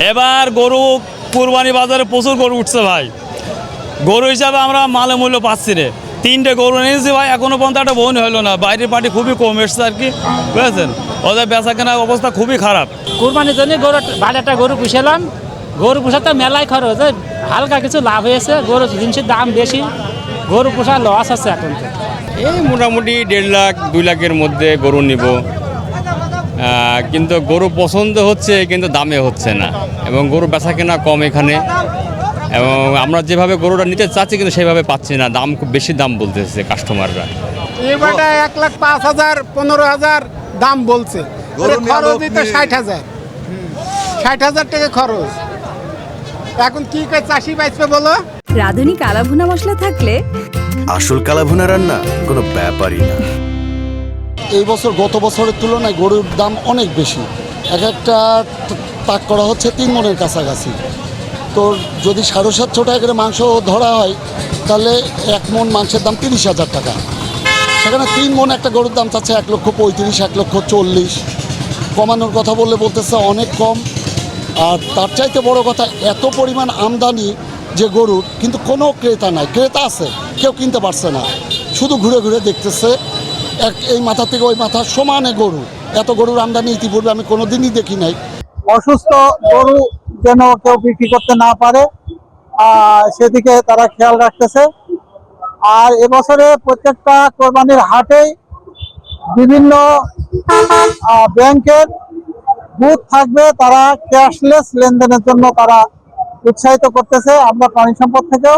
এবার গরু কুরবানি বাজারে প্রচুর গরু উঠছে ভাই। গরু হিসাবে আমরা মালে মূল্য পাচ্ছি রে। 3টে গরু নিয়েছি ভাই, এখনো পর্যন্ত একটা বোন হলো না। বাইরের পার্টি খুবই কম এসছে আর কি, বুঝেছেন। ওদের বেচা কেনার অবস্থা খুবই খারাপ। কুরবানির জন্য গরু ভালো একটা গরু পুষেলাম। গরু পোষাতে মেলায় খরচ, হালকা কিছু লাভ হয়েছে। গরু জিনিসের দাম বেশি, গরু পোষার লস আছে এখন। এই মোটামুটি 1.5 লাখ 2 লাখের মধ্যে গরু নিব, কিন্তু গরু পছন্দ হচ্ছে কিন্তু দামে হচ্ছে না, এবং গরু বেচা কেনা কম এখানে, এবং আমরা যেভাবে গরুটা নিতে চাচ্ছি কিন্তু সেভাবে পাচ্ছি না। দাম খুব বেশি দাম বলতেছে কাস্টমাররা। এবারটা 1,05,000 15,000 দাম বলছে। খরচ দিতে 60,000 টাকা খরচ। এখন কি করে চাষি পাইছে বলো? রাঁধুনি কালাভুনা মশলা থাকলে আসল কালাভুনা রান্না কোনো ব্যাপারই না। এই বছর গত বছরের তুলনায় গরুর দাম অনেক বেশি। এক একটা তাক করা হচ্ছে 3 মণের কাছাকাছি। তো যদি 750 টাকা করে মাংস ধরা হয় তাহলে 1 মণ মাংসের দাম 30,000 টাকা। সেখানে 3 মণ একটা গরুর দাম চাচ্ছে 1,35,000 1,40,000। কমানোর কথা বলতেছে অনেক কম। আর তার চাইতে বড় কথা, এত পরিমাণ আমদানি যে গরুর, কিন্তু কোনো ক্রেতা নাই। ক্রেতা আছে, কেউ কিনতে পারছে না, শুধু ঘুরে ঘুরে দেখতেছে। এই মাথা থেকে ওই মাথা সমানে গরু। এত গরুর আমদানি ইতিপূর্বে আমি কোনোদিনই দেখি নাই। অসুস্থ গরু যেন কেউ বিক্রি করতে না পারে, সেদিকে তারা খেয়াল রাখতেছে। আর এবছরে প্রত্যেকটা কোরবানির হাটেই বিভিন্ন ব্যাংকের বুথ থাকবে, তারা ক্যাশলেস লেনদেনের জন্য তারা উৎসাহিত করতেছে। আমরা প্রাণী সম্পদ থেকেও